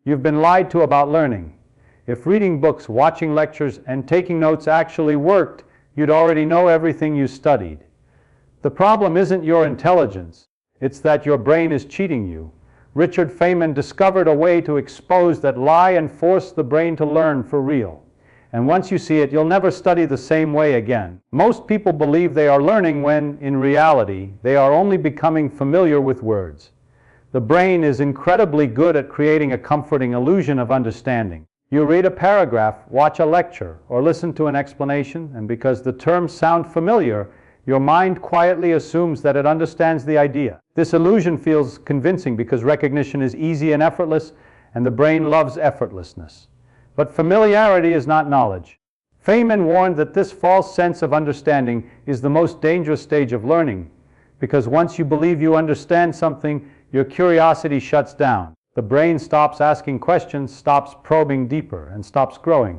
You've been lied to about learning. If reading books, watching lectures, and taking notes actually worked, you'd already know everything you studied. The problem isn't your intelligence, it's that your brain is cheating you. Richard Feynman discovered a way to expose that lie and force the brain to learn for real. And once you see it, you'll never study the same way again. Most people believe they are learning when, in reality, they are only becoming familiar with words. The brain is incredibly good at creating a comforting illusion of understanding. You read a paragraph, watch a lecture, or listen to an explanation, and because the terms sound familiar, your mind quietly assumes that it understands the idea. This illusion feels convincing because recognition is easy and effortless, and the brain loves effortlessness. But familiarity is not knowledge. Feynman warned that this false sense of understanding is the most dangerous stage of learning, because once you believe you understand something, your curiosity shuts down. The brain stops asking questions, stops probing deeper, and stops growing.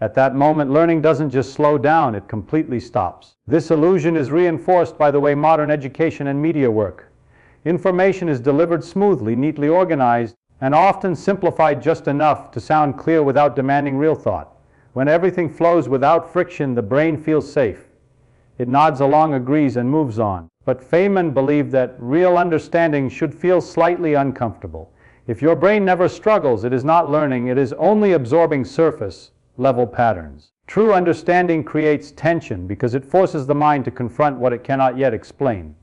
At that moment, learning doesn't just slow down, it completely stops. This illusion is reinforced by the way modern education and media work. Information is delivered smoothly, neatly organized, and often simplified just enough to sound clear without demanding real thought. When everything flows without friction, the brain feels safe. It nods along, agrees, and moves on. But Feynman believed that real understanding should feel slightly uncomfortable. If your brain never struggles, it is not learning, it is only absorbing surface-level patterns. True understanding creates tension because it forces the mind to confront what it cannot yet explain.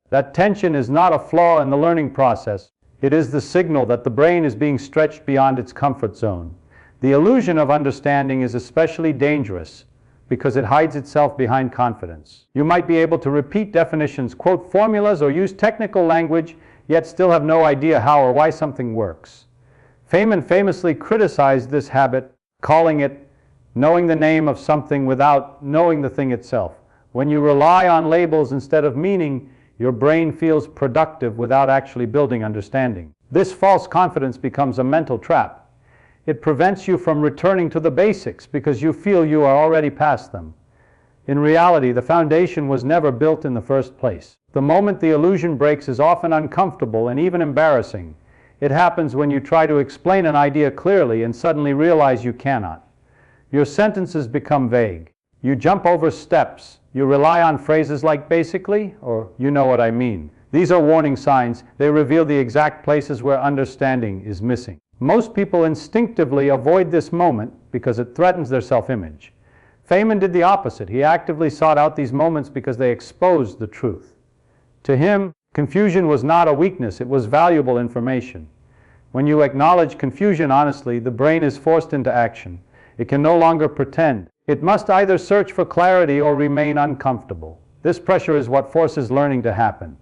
That tension is not a flaw in the learning process. It is the signal that the brain is being stretched beyond its comfort zone. The illusion of understanding is especially dangerous because it hides itself behind confidence. You might be able to repeat definitions, quote formulas, or use technical language, yet still have no idea how or why something works. Feynman famously criticized this habit, calling it knowing the name of something without knowing the thing itself. When you rely on labels instead of meaning, your brain feels productive without actually building understanding. This false confidence becomes a mental trap. It prevents you from returning to the basics because you feel you are already past them. In reality, the foundation was never built in the first place. The moment the illusion breaks is often uncomfortable and even embarrassing. It happens when you try to explain an idea clearly and suddenly realize you cannot. Your sentences become vague. You jump over steps. You rely on phrases like basically or you know what I mean. These are warning signs. They reveal the exact places where understanding is missing. Most people instinctively avoid this moment because it threatens their self-image. Feynman did the opposite. He actively sought out these moments because they exposed the truth. To him, confusion was not a weakness, it was valuable information. When you acknowledge confusion honestly, the brain is forced into action. It can no longer pretend. It must either search for clarity or remain uncomfortable. This pressure is what forces learning to happen.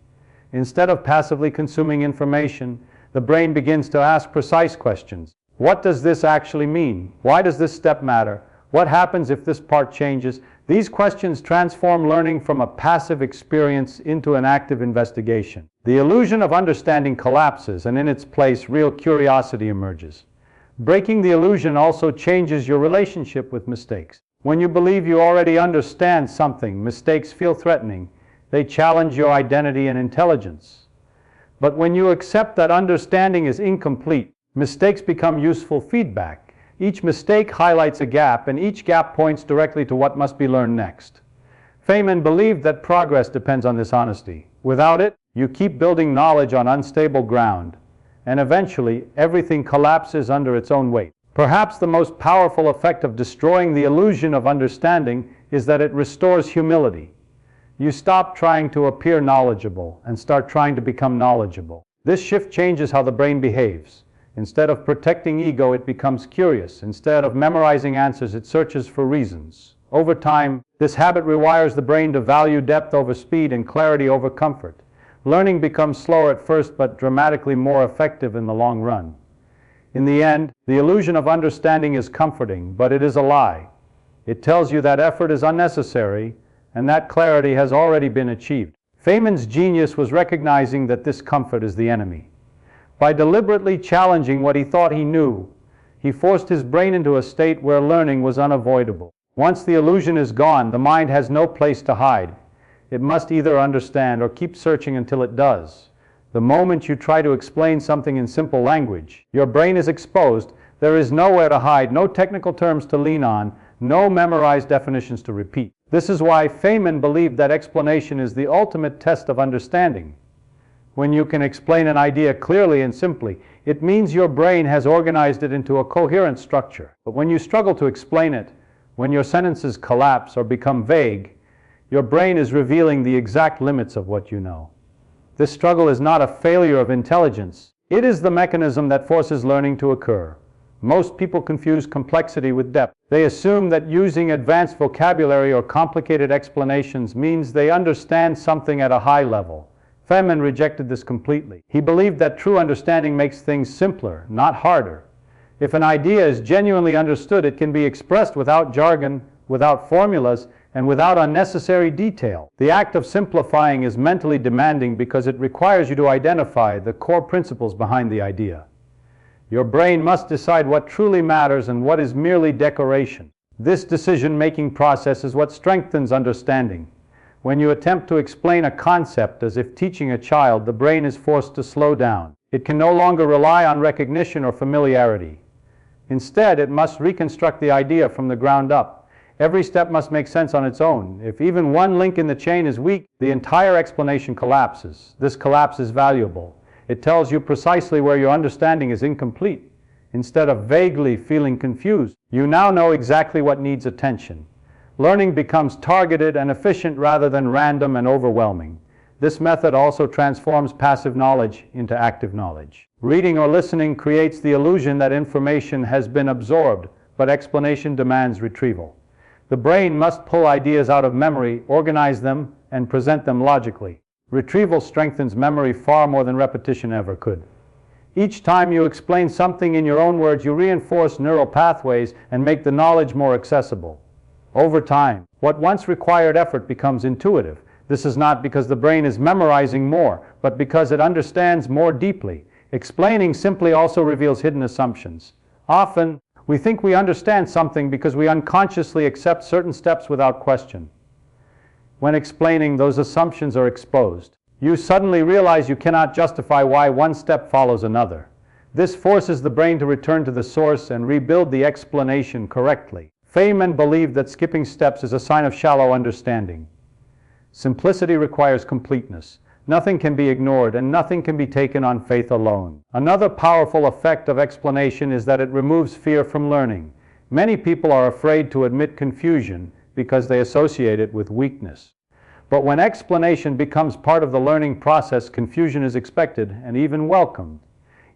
Instead of passively consuming information, the brain begins to ask precise questions. What does this actually mean? Why does this step matter? What happens if this part changes? These questions transform learning from a passive experience into an active investigation. The illusion of understanding collapses, and in its place, real curiosity emerges. Breaking the illusion also changes your relationship with mistakes. When you believe you already understand something, mistakes feel threatening. They challenge your identity and intelligence. But when you accept that understanding is incomplete, mistakes become useful feedback. Each mistake highlights a gap, and each gap points directly to what must be learned next. Feynman believed that progress depends on this honesty. Without it, you keep building knowledge on unstable ground, and eventually everything collapses under its own weight. Perhaps the most powerful effect of destroying the illusion of understanding is that it restores humility. You stop trying to appear knowledgeable and start trying to become knowledgeable. This shift changes how the brain behaves. Instead of protecting ego, it becomes curious. Instead of memorizing answers, it searches for reasons. Over time, this habit rewires the brain to value depth over speed and clarity over comfort. Learning becomes slower at first, but dramatically more effective in the long run. In the end, the illusion of understanding is comforting, but it is a lie. It tells you that effort is unnecessary and that clarity has already been achieved. Feynman's genius was recognizing that this comfort is the enemy. By deliberately challenging what he thought he knew, he forced his brain into a state where learning was unavoidable. Once the illusion is gone, the mind has no place to hide. It must either understand or keep searching until it does. The moment you try to explain something in simple language, your brain is exposed. There is nowhere to hide, no technical terms to lean on, no memorized definitions to repeat. This is why Feynman believed that explanation is the ultimate test of understanding. When you can explain an idea clearly and simply, it means your brain has organized it into a coherent structure. But when you struggle to explain it, when your sentences collapse or become vague, your brain is revealing the exact limits of what you know. This struggle is not a failure of intelligence. It is the mechanism that forces learning to occur. Most people confuse complexity with depth. They assume that using advanced vocabulary or complicated explanations means they understand something at a high level. Feynman rejected this completely. He believed that true understanding makes things simpler, not harder. If an idea is genuinely understood, it can be expressed without jargon, without formulas, and without unnecessary detail. The act of simplifying is mentally demanding because it requires you to identify the core principles behind the idea. Your brain must decide what truly matters and what is merely decoration. This decision-making process is what strengthens understanding. When you attempt to explain a concept as if teaching a child, the brain is forced to slow down. It can no longer rely on recognition or familiarity. Instead, it must reconstruct the idea from the ground up. Every step must make sense on its own. If even one link in the chain is weak, the entire explanation collapses. This collapse is valuable. It tells you precisely where your understanding is incomplete. Instead of vaguely feeling confused, you now know exactly what needs attention. Learning becomes targeted and efficient rather than random and overwhelming. This method also transforms passive knowledge into active knowledge. Reading or listening creates the illusion that information has been absorbed, but explanation demands retrieval. The brain must pull ideas out of memory, organize them, and present them logically. Retrieval strengthens memory far more than repetition ever could. Each time you explain something in your own words, you reinforce neural pathways and make the knowledge more accessible. Over time, what once required effort becomes intuitive. This is not because the brain is memorizing more, but because it understands more deeply. Explaining simply also reveals hidden assumptions. Often, we think we understand something because we unconsciously accept certain steps without question. When explaining, those assumptions are exposed. You suddenly realize you cannot justify why one step follows another. This forces the brain to return to the source and rebuild the explanation correctly. Feynman believed that skipping steps is a sign of shallow understanding. Simplicity requires completeness. Nothing can be ignored and nothing can be taken on faith alone. Another powerful effect of explanation is that it removes fear from learning. Many people are afraid to admit confusion because they associate it with weakness. But when explanation becomes part of the learning process, confusion is expected and even welcomed.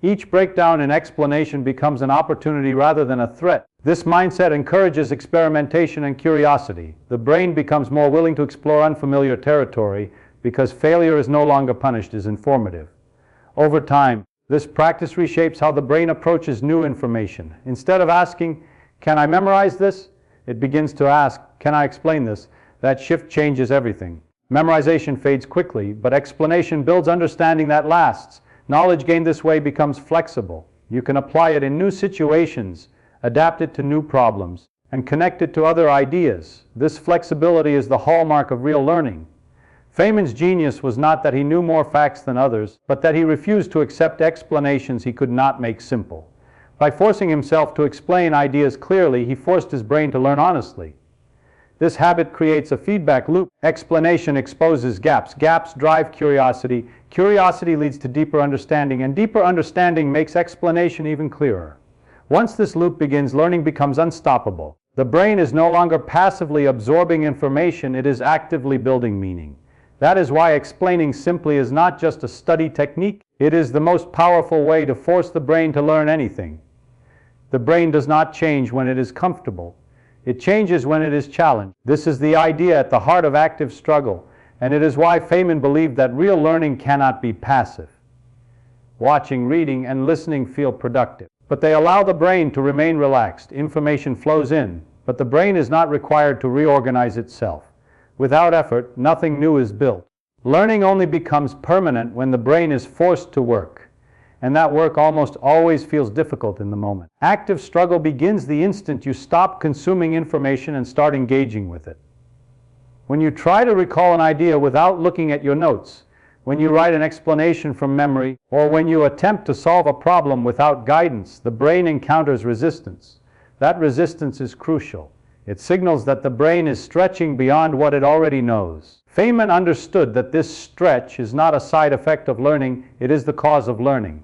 Each breakdown in explanation becomes an opportunity rather than a threat. This mindset encourages experimentation and curiosity. The brain becomes more willing to explore unfamiliar territory because failure is no longer punished as informative. Over time, this practice reshapes how the brain approaches new information. Instead of asking, "Can I memorize this?" it begins to ask, "Can I explain this?" That shift changes everything. Memorization fades quickly, but explanation builds understanding that lasts. Knowledge gained this way becomes flexible. You can apply it in new situations, adapt it to new problems, and connect it to other ideas. This flexibility is the hallmark of real learning. Feynman's genius was not that he knew more facts than others, but that he refused to accept explanations he could not make simple. By forcing himself to explain ideas clearly, he forced his brain to learn honestly. This habit creates a feedback loop. Explanation exposes gaps. Gaps drive curiosity. Curiosity leads to deeper understanding, and deeper understanding makes explanation even clearer. Once this loop begins, learning becomes unstoppable. The brain is no longer passively absorbing information, it is actively building meaning. That is why explaining simply is not just a study technique, it is the most powerful way to force the brain to learn anything. The brain does not change when it is comfortable. It changes when it is challenged. This is the idea at the heart of active struggle, and it is why Feynman believed that real learning cannot be passive. Watching, reading, and listening feel productive, but they allow the brain to remain relaxed. Information flows in, but the brain is not required to reorganize itself. Without effort, nothing new is built. Learning only becomes permanent when the brain is forced to work, and that work almost always feels difficult in the moment. Active struggle begins the instant you stop consuming information and start engaging with it. When you try to recall an idea without looking at your notes, When you write an explanation from memory, or when you attempt to solve a problem without guidance, the brain encounters resistance. That resistance is crucial. It signals that the brain is stretching beyond what it already knows. Feynman understood that this stretch is not a side effect of learning, it is the cause of learning.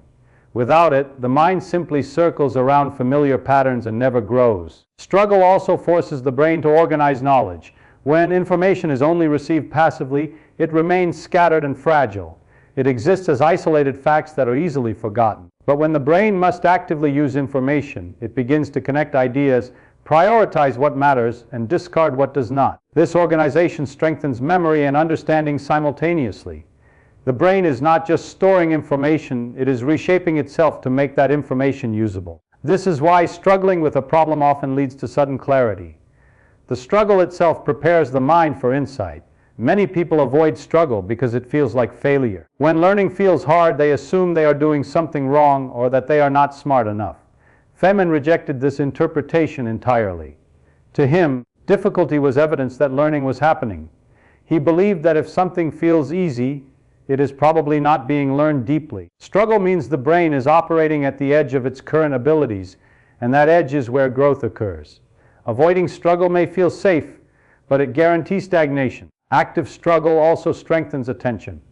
Without it, the mind simply circles around familiar patterns and never grows. Struggle also forces the brain to organize knowledge. When information is only received passively, it remains scattered and fragile. It exists as isolated facts that are easily forgotten. But when the brain must actively use information, it begins to connect ideas, prioritize what matters, and discard what does not. This organization strengthens memory and understanding simultaneously. The brain is not just storing information, it is reshaping itself to make that information usable. This is why struggling with a problem often leads to sudden clarity. The struggle itself prepares the mind for insight. Many people avoid struggle because it feels like failure. When learning feels hard, they assume they are doing something wrong or that they are not smart enough. Feynman rejected this interpretation entirely. To him, difficulty was evidence that learning was happening. He believed that if something feels easy, it is probably not being learned deeply. Struggle means the brain is operating at the edge of its current abilities, and that edge is where growth occurs. Avoiding struggle may feel safe, but it guarantees stagnation. Active struggle also strengthens attention.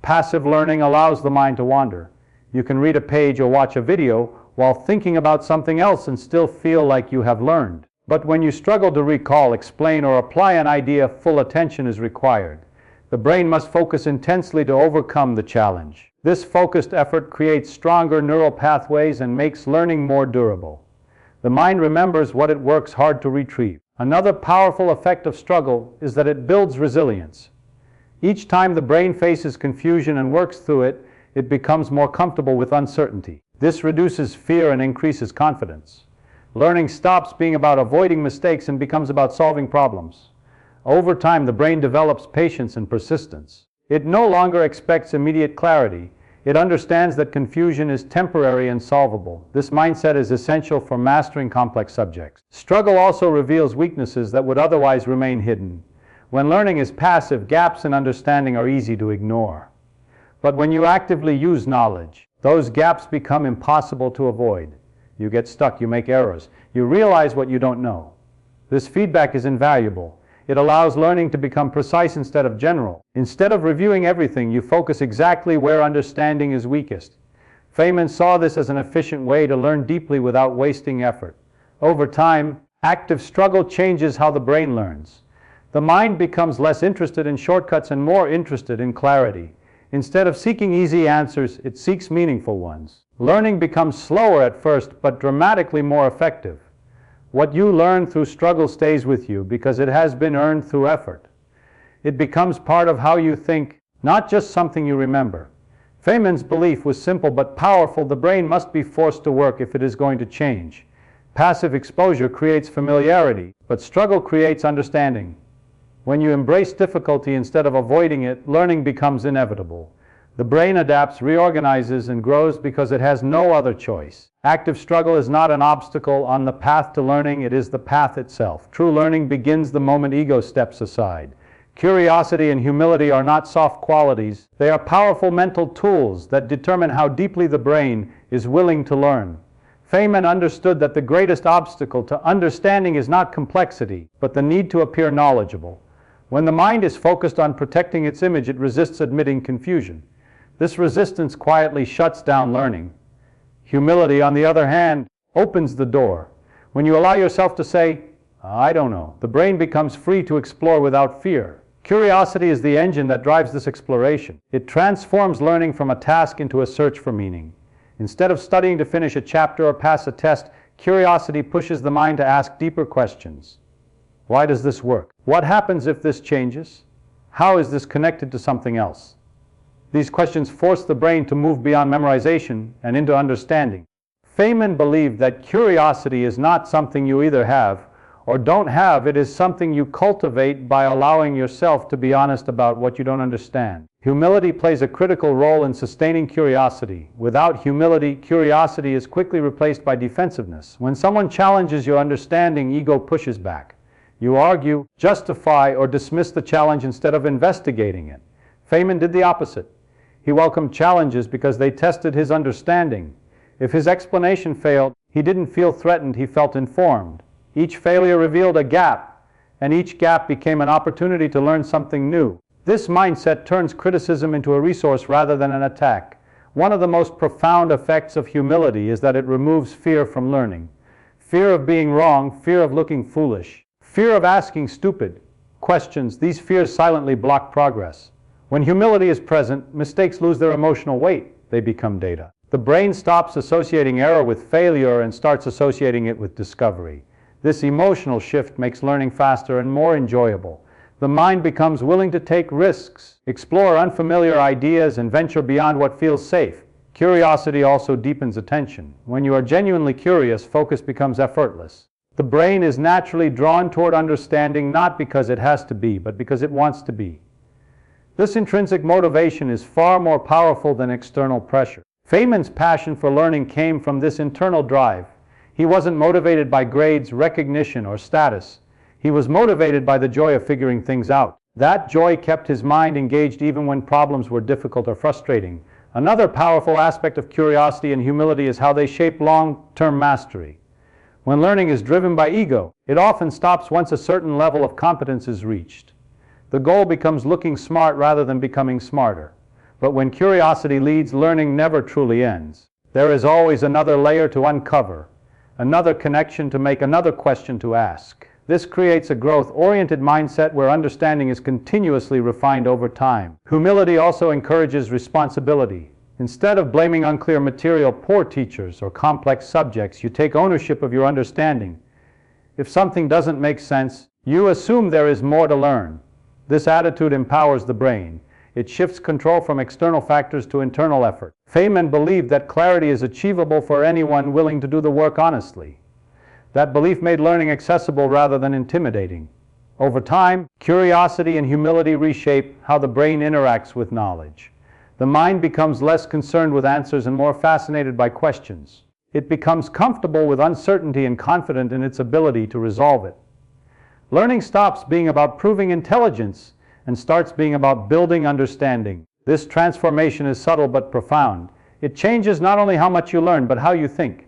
Passive learning allows the mind to wander. You can read a page or watch a video while thinking about something else and still feel like you have learned. But when you struggle to recall, explain, or apply an idea, full attention is required. The brain must focus intensely to overcome the challenge. This focused effort creates stronger neural pathways and makes learning more durable. The mind remembers what it works hard to retrieve. Another powerful effect of struggle is that it builds resilience. Each time the brain faces confusion and works through it, it becomes more comfortable with uncertainty. This reduces fear and increases confidence. Learning stops being about avoiding mistakes and becomes about solving problems. Over time, the brain develops patience and persistence. It no longer expects immediate clarity. It understands that confusion is temporary and solvable. This mindset is essential for mastering complex subjects. Struggle also reveals weaknesses that would otherwise remain hidden. When learning is passive, gaps in understanding are easy to ignore. But when you actively use knowledge, those gaps become impossible to avoid. You get stuck, you make errors, you realize what you don't know. This feedback is invaluable. It allows learning to become precise instead of general. Instead of reviewing everything, you focus exactly where understanding is weakest. Feynman saw this as an efficient way to learn deeply without wasting effort. Over time, active struggle changes how the brain learns. The mind becomes less interested in shortcuts and more interested in clarity. Instead of seeking easy answers, it seeks meaningful ones. Learning becomes slower at first, but dramatically more effective. What you learn through struggle stays with you because it has been earned through effort. It becomes part of how you think, not just something you remember. Feynman's belief was simple but powerful. The brain must be forced to work if it is going to change. Passive exposure creates familiarity, but struggle creates understanding. When you embrace difficulty instead of avoiding it, learning becomes inevitable. The brain adapts, reorganizes, and grows because it has no other choice. Active struggle is not an obstacle on the path to learning, it is the path itself. True learning begins the moment ego steps aside. Curiosity and humility are not soft qualities, they are powerful mental tools that determine how deeply the brain is willing to learn. Feynman understood that the greatest obstacle to understanding is not complexity, but the need to appear knowledgeable. When the mind is focused on protecting its image, it resists admitting confusion. This resistance quietly shuts down learning. Humility, on the other hand, opens the door. When you allow yourself to say, "I don't know," the brain becomes free to explore without fear. Curiosity is the engine that drives this exploration. It transforms learning from a task into a search for meaning. Instead of studying to finish a chapter or pass a test, curiosity pushes the mind to ask deeper questions. Why does this work? What happens if this changes? How is this connected to something else? These questions force the brain to move beyond memorization and into understanding. Feynman believed that curiosity is not something you either have or don't have, it is something you cultivate by allowing yourself to be honest about what you don't understand. Humility plays a critical role in sustaining curiosity. Without humility, curiosity is quickly replaced by defensiveness. When someone challenges your understanding, ego pushes back. You argue, justify, or dismiss the challenge instead of investigating it. Feynman did the opposite. He welcomed challenges because they tested his understanding. If his explanation failed, he didn't feel threatened, he felt informed. Each failure revealed a gap, and each gap became an opportunity to learn something new. This mindset turns criticism into a resource rather than an attack. One of the most profound effects of humility is that it removes fear from learning. Fear of being wrong, fear of looking foolish, fear of asking stupid questions. These fears silently block progress. When humility is present, mistakes lose their emotional weight. They become data. The brain stops associating error with failure and starts associating it with discovery. This emotional shift makes learning faster and more enjoyable. The mind becomes willing to take risks, explore unfamiliar ideas, and venture beyond what feels safe. Curiosity also deepens attention. When you are genuinely curious, focus becomes effortless. The brain is naturally drawn toward understanding not because it has to be, but because it wants to be. This intrinsic motivation is far more powerful than external pressure. Feynman's passion for learning came from this internal drive. He wasn't motivated by grades, recognition, or status. He was motivated by the joy of figuring things out. That joy kept his mind engaged even when problems were difficult or frustrating. Another powerful aspect of curiosity and humility is how they shape long-term mastery. When learning is driven by ego, it often stops once a certain level of competence is reached. The goal becomes looking smart rather than becoming smarter. But when curiosity leads, learning never truly ends. There is always another layer to uncover, another connection to make, another question to ask. This creates a growth-oriented mindset where understanding is continuously refined over time. Humility also encourages responsibility. Instead of blaming unclear material, poor teachers, or complex subjects, you take ownership of your understanding. If something doesn't make sense, you assume there is more to learn. This attitude empowers the brain. It shifts control from external factors to internal effort. Feynman believed that clarity is achievable for anyone willing to do the work honestly. That belief made learning accessible rather than intimidating. Over time, curiosity and humility reshape how the brain interacts with knowledge. The mind becomes less concerned with answers and more fascinated by questions. It becomes comfortable with uncertainty and confident in its ability to resolve it. Learning stops being about proving intelligence and starts being about building understanding. This transformation is subtle but profound. It changes not only how much you learn, but how you think.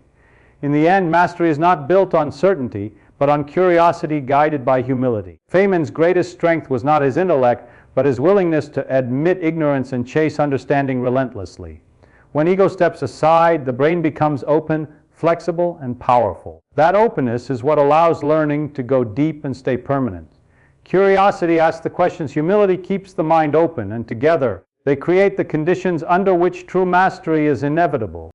In the end, mastery is not built on certainty, but on curiosity guided by humility. Feynman's greatest strength was not his intellect, but his willingness to admit ignorance and chase understanding relentlessly. When ego steps aside, the brain becomes open, flexible, and powerful. That openness is what allows learning to go deep and stay permanent. Curiosity asks the questions, humility keeps the mind open, and together they create the conditions under which true mastery is inevitable.